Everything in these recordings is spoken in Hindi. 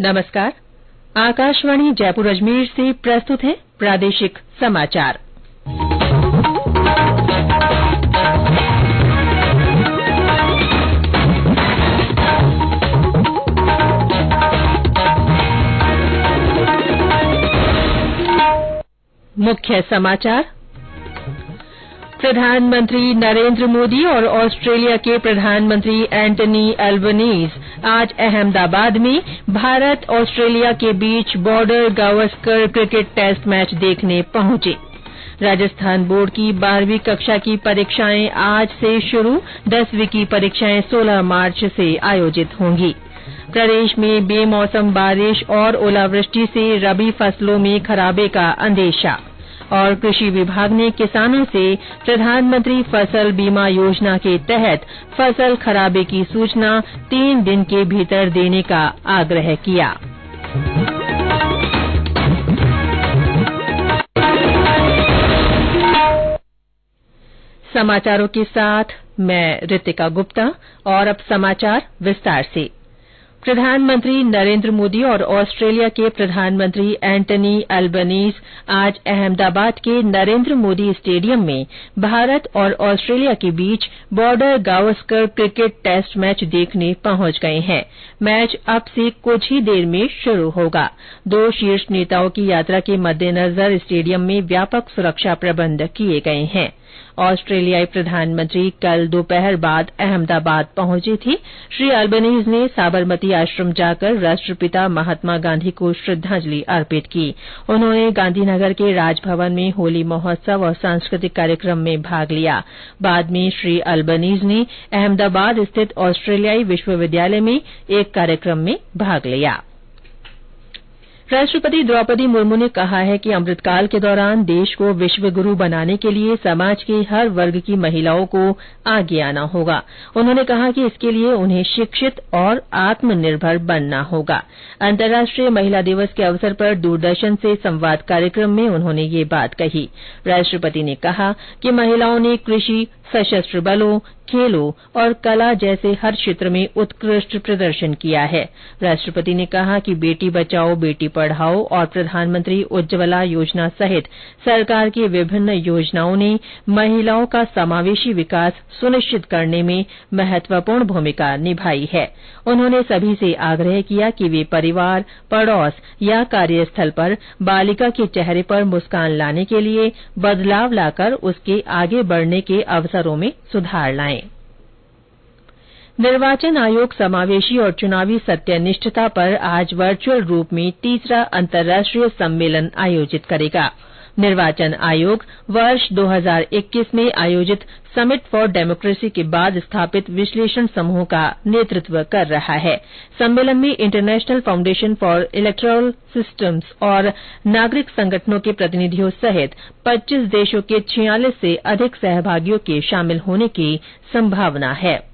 नमस्कार। आकाशवाणी जयपुर अजमेर से प्रस्तुत है प्रादेशिक समाचार। मुख्य समाचार। प्रधानमंत्री नरेंद्र मोदी और ऑस्ट्रेलिया के प्रधानमंत्री एंटनी अल्बनीज आज अहमदाबाद में भारत ऑस्ट्रेलिया के बीच Border Gavaskar cricket test match देखने पहुंचे। राजस्थान बोर्ड की 12वीं कक्षा की परीक्षाएं आज से शुरू। 10वीं की परीक्षाएं 16 मार्च से आयोजित होंगी। प्रदेश में बेमौसम बारिश और ओलावृष्टि से रबी फसलों में खराबे का अंदेशा। और कृषि विभाग ने किसानों से प्रधानमंत्री फसल बीमा योजना के तहत फसल खराबे की सूचना 3 दिन के भीतर देने का आग्रह किया। समाचारों के साथ मैं रितिका गुप्ता। और अब समाचार विस्तार से। प्रधानमंत्री नरेंद्र मोदी और ऑस्ट्रेलिया के प्रधानमंत्री एंटनी अल्बनीज आज अहमदाबाद के नरेंद्र मोदी स्टेडियम में भारत और ऑस्ट्रेलिया के बीच Border Gavaskar cricket test match देखने पहुंच गए हैं। मैच अब से कुछ ही देर में शुरू होगा। 2 शीर्ष नेताओं की यात्रा के मद्देनजर स्टेडियम में व्यापक सुरक्षा प्रबंध किए गए हैं। ऑस्ट्रेलियाई प्रधानमंत्री कल दोपहर बाद अहमदाबाद पहुंचे थे। श्री अल्बनीज ने साबरमती आश्रम जाकर राष्ट्रपिता महात्मा गांधी को श्रद्धांजलि अर्पित की। उन्होंने गांधीनगर के राजभवन में होली महोत्सव और सांस्कृतिक कार्यक्रम में भाग लिया। बाद में श्री अल्बनीज ने अहमदाबाद स्थित ऑस्ट्रेलियाई विश्वविद्यालय में एक कार्यक्रम में भाग लिया। राष्ट्रपति द्रौपदी मुर्मू ने कहा है कि अमृतकाल के दौरान देश को विश्व गुरु बनाने के लिए समाज के हर वर्ग की महिलाओं को आगे आना होगा। उन्होंने कहा कि इसके लिए उन्हें शिक्षित और आत्मनिर्भर बनना होगा। अंतर्राष्ट्रीय महिला दिवस के अवसर पर दूरदर्शन से संवाद कार्यक्रम में उन्होंने ये बात कही। राष्ट्रपति ने कहा कि महिलाओं ने कृषि, सशस्त्र बलों, खेलों और कला जैसे हर क्षेत्र में उत्कृष्ट प्रदर्शन किया है। राष्ट्रपति ने कहा कि बेटी बचाओ बेटी पढ़ाओ और प्रधानमंत्री उज्ज्वला योजना सहित सरकार की विभिन्न योजनाओं ने महिलाओं का समावेशी विकास सुनिश्चित करने में महत्वपूर्ण भूमिका निभाई है। उन्होंने सभी से आग्रह किया कि वे परिवार, पड़ोस या कार्यस्थल पर बालिका के चेहरे पर मुस्कान लाने के लिए बदलाव लाकर उसके आगे बढ़ने के अवसरों में सुधार लाएं। निर्वाचन आयोग समावेशी और चुनावी सत्यनिष्ठता पर आज वर्चुअल रूप में 3रा अंतर्राष्ट्रीय सम्मेलन आयोजित करेगा। निर्वाचन आयोग वर्ष 2021 में आयोजित समिट फॉर डेमोक्रेसी के बाद स्थापित विश्लेषण समूह का नेतृत्व कर रहा है। सम्मेलन में international foundation for electoral systems और नागरिक संगठनों के प्रतिनिधियों सहित 25 देशों के 46 से अधिक सहभागियों के शामिल होने की संभावना है।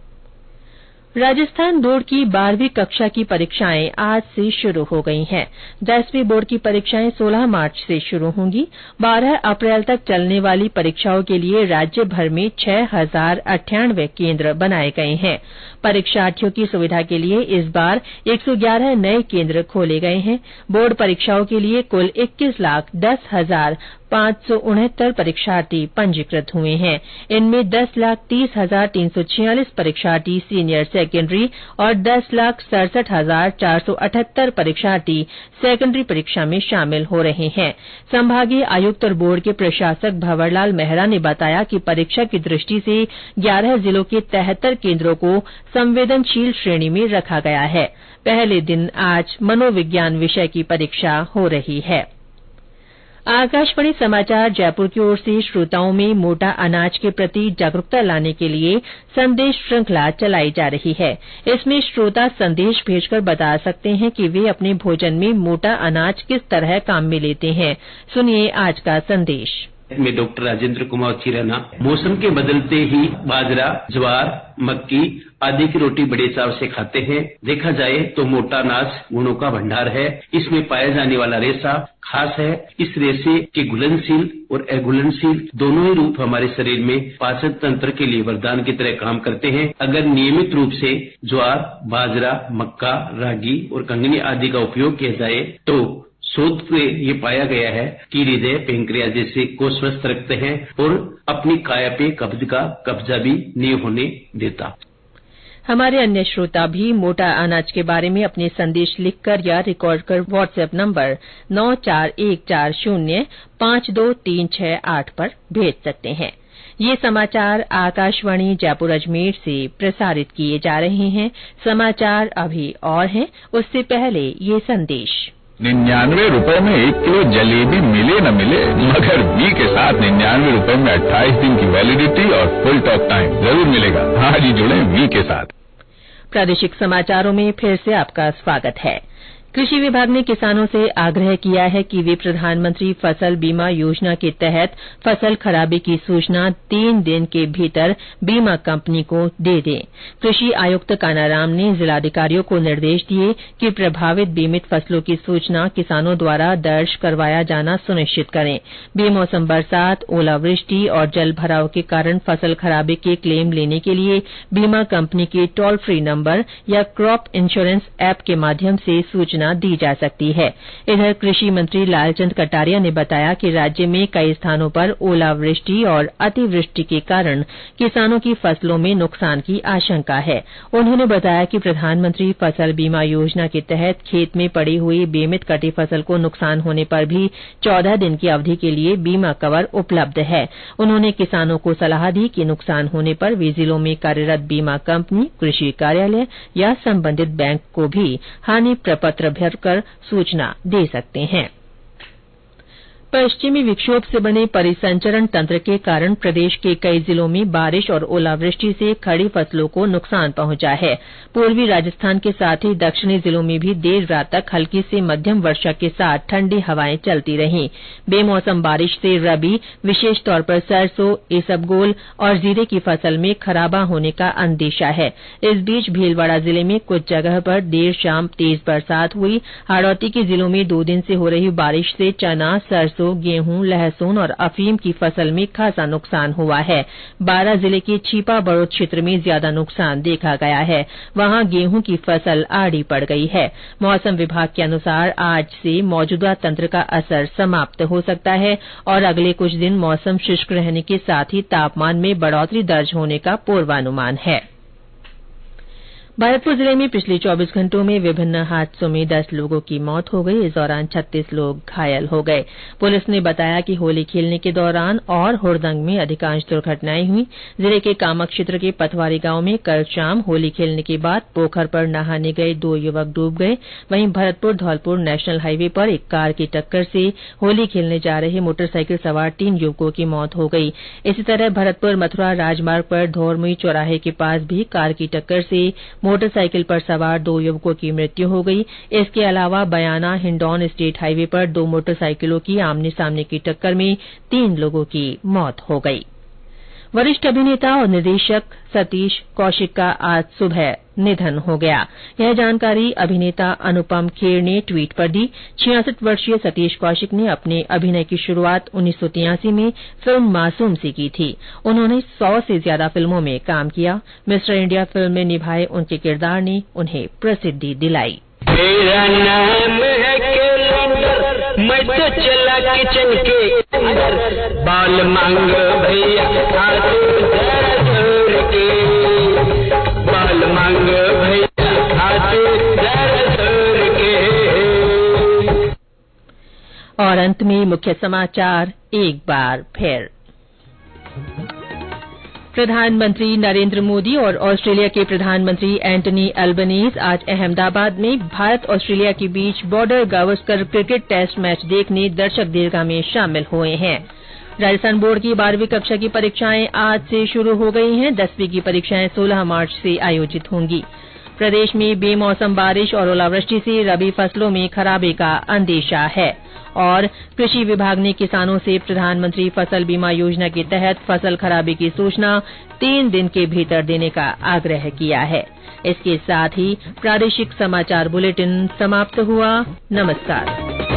राजस्थान बोर्ड की 12वीं कक्षा की परीक्षाएं आज से शुरू हो गई हैं। 10वीं बोर्ड की परीक्षाएं 16 मार्च से शुरू होंगी। 12 अप्रैल तक चलने वाली परीक्षाओं के लिए राज्य भर में 6098 केंद्र बनाए गए हैं। परीक्षार्थियों की सुविधा के लिए इस बार 111 नए केंद्र खोले गए हैं। बोर्ड परीक्षाओं के लिए कुल 21,10,569 परीक्षार्थी पंजीकृत हुए हैं। इनमें 10,30,346 परीक्षार्थी सीनियर सेकेंडरी और 10,67,478 परीक्षार्थी सेकेंडरी परीक्षा में शामिल हो रहे हैं। संभागीय आयुक्त और बोर्ड के प्रशासक भंवरलाल मेहरा ने बताया कि परीक्षा की दृष्टि से 11 जिलों के 73 केंद्रों को संवेदनशील श्रेणी में रखा गया है। पहले दिन आज मनोविज्ञान विषय की परीक्षा हो रही है। आकाशवाणी समाचार जयपुर की ओर से श्रोताओं में मोटा अनाज के प्रति जागरूकता लाने के लिए संदेश श्रृंखला चलाई जा रही है। इसमें श्रोता संदेश भेजकर बता सकते हैं कि वे अपने भोजन में मोटा अनाज किस तरह काम में लेते हैं। सुनिए आज का संदेश। मैं डॉक्टर राजेंद्र कुमार चिराना। मौसम के बदलते ही बाजरा, ज्वार, मक्की आदि की रोटी बड़े चाव से खाते हैं। देखा जाए तो मोटा अनाज गुणों का भंडार है। इसमें पाया जाने वाला रेशा खास है। इस रेशे के घुलनशील और अघुलनशील दोनों ही रूप हमारे शरीर में पाचन तंत्र के लिए वरदान की तरह काम करते हैं। अगर नियमित रूप से ज्वार, बाजरा, मक्का, रागी और कंगनी आदि का उपयोग किया जाए तो शोध में ये पाया गया है कि हृदय, पैंक्रियास जैसे को स्वस्थ रखते हैं और अपनी काया पे कब्ज का कब्जा भी नहीं होने देता। हमारे अन्य श्रोता भी मोटा अनाज के बारे में अपने संदेश लिखकर या रिकॉर्ड कर व्हाट्सएप नंबर 9414052368 पर भेज सकते हैं। ये समाचार आकाशवाणी जयपुर अजमेर से प्रसारित किए जा रहे हैं। समाचार अभी और हैं, उससे पहले ये संदेश। 99 रुपए में 1 किलो जलेबी मिले न मिले, मगर वी के साथ 99 रुपए में 28 दिन की वैलिडिटी और फुल टॉक टाइम जरूर मिलेगा। आज ही जुड़े वी के साथ। प्रादेशिक समाचारों में फिर से आपका स्वागत है। कृषि विभाग ने किसानों से आग्रह किया है कि वे प्रधानमंत्री फसल बीमा योजना के तहत फसल खराबे की सूचना 3 दिन के भीतर बीमा कंपनी को दे दें। कृषि आयुक्त कानाराम ने जिलाधिकारियों को निर्देश दिए कि प्रभावित बीमित फसलों की सूचना किसानों द्वारा दर्ज करवाया जाना सुनिश्चित करें। बेमौसम बरसात, ओलावृष्टि और जल भराव के कारण फसल खराबे के क्लेम लेने के लिए बीमा कंपनी के टोल फ्री नंबर या क्रॉप इंश्योरेंस ऐप के माध्यम से सूचना दी जा सकती है। इधर कृषि मंत्री लालचंद कटारिया ने बताया कि राज्य में कई स्थानों पर ओलावृष्टि और अतिवृष्टि के कारण किसानों की फसलों में नुकसान की आशंका है। उन्होंने बताया कि प्रधानमंत्री फसल बीमा योजना के तहत खेत में पड़ी हुई बीमित कटी फसल को नुकसान होने पर भी 14 दिन की अवधि के लिए बीमा कवर उपलब्ध है। उन्होंने किसानों को सलाह दी कि नुकसान होने पर वे जिलों में कार्यरत बीमा कंपनी, कृषि कार्यालय या संबंधित बैंक को भी हानि प्रपत्र भरकर सूचना दे सकते हैं। पश्चिमी विक्षोभ से बने परिसंचरण तंत्र के कारण प्रदेश के कई जिलों में बारिश और ओलावृष्टि से खड़ी फसलों को नुकसान पहुंचा है। पूर्वी राजस्थान के साथ ही दक्षिणी जिलों में भी देर रात तक हल्की से मध्यम वर्षा के साथ ठंडी हवाएं चलती रहीं। बेमौसम बारिश से रबी, विशेष तौर पर सरसों, इसबगोल और जीरे की फसल में खराबा होने का अंदेशा है। इस बीच भीलवाड़ा जिले में कुछ जगह पर देर शाम तेज बरसात हुई। हाड़ौती के जिलों में 2 दिन से हो रही बारिश से चना, सरसों, गेहूं, लहसुन और अफीम की फसल में खासा नुकसान हुआ है। 12 जिले के छीपा बड़ौद क्षेत्र में ज्यादा नुकसान देखा गया है। वहां गेहूं की फसल आड़ी पड़ गई है। मौसम विभाग के अनुसार आज से मौजूदा तंत्र का असर समाप्त हो सकता है और अगले कुछ दिन मौसम शुष्क रहने के साथ ही तापमान में बढ़ोतरी दर्ज होने का पूर्वानुमान है। भरतपुर जिले में पिछले 24 घंटों में विभिन्न हादसों में 10 लोगों की मौत हो गई। इस दौरान 36 लोग घायल हो गए। पुलिस ने बताया कि होली खेलने के दौरान और हुड़दंग में अधिकांश दुर्घटनाएं हुई। जिले के कामक क्षेत्र के पथवारी गांव में कल शाम होली खेलने के बाद पोखर पर नहाने गए 2 युवक डूब गए। वहीं भरतपुर धौलपुर नेशनल हाईवे पर एक कार की टक्कर से होली खेलने जा रहे मोटरसाइकिल सवार 3 युवकों की मौत हो गई। इसी तरह भरतपुर मथुरा राजमार्ग पर धौरमुई चौराहे के पास भी कार की टक्कर से मोटरसाइकिल पर सवार 2 युवकों की मृत्यु हो गई। इसके अलावा बयाना हिंडौन स्टेट हाईवे पर 2 मोटरसाइकिलों की आमने सामने की टक्कर में 3 लोगों की मौत हो गई। वरिष्ठ अभिनेता और निर्देशक सतीश कौशिक का आज सुबह निधन हो गया। यह जानकारी अभिनेता अनुपम खेर ने ट्वीट पर दी। 66 वर्षीय सतीश कौशिक ने अपने अभिनय की शुरुआत 1983 में फिल्म मासूम से की थी। उन्होंने 100 से ज्यादा फिल्मों में काम किया। मिस्टर इंडिया फिल्म में निभाए उनके किरदार ने उन्हें प्रसिद्धि दिलाई। मेरा नाम है कैलेंडर, मैं तो चला किचन के अंदर, बाल मांग भैया हाथ जरा जोर के, बाल मांग भैया हाथ जरा जोर के। और अंत में मुख्य समाचार एक बार फिर। प्रधानमंत्री नरेंद्र मोदी और ऑस्ट्रेलिया के प्रधानमंत्री एंटनी अल्बनीज आज अहमदाबाद में भारत ऑस्ट्रेलिया के बीच Border Gavaskar cricket test match देखने दर्शक दीर्घा में शामिल हुए हैं। राजस्थान बोर्ड की 12वीं कक्षा की परीक्षाएं आज से शुरू हो गई हैं। 10वीं की परीक्षाएं 16 मार्च से आयोजित होंगी। प्रदेश में बेमौसम बारिश और ओलावृष्टि से रबी फसलों में खराबे का अंदेशा है। और कृषि विभाग ने किसानों से प्रधानमंत्री फसल बीमा योजना के तहत फसल खराबे की सूचना 3 दिन के भीतर देने का आग्रह किया है। इसके साथ ही प्रादेशिक समाचार बुलेटिन समाप्त हुआ। नमस्कार।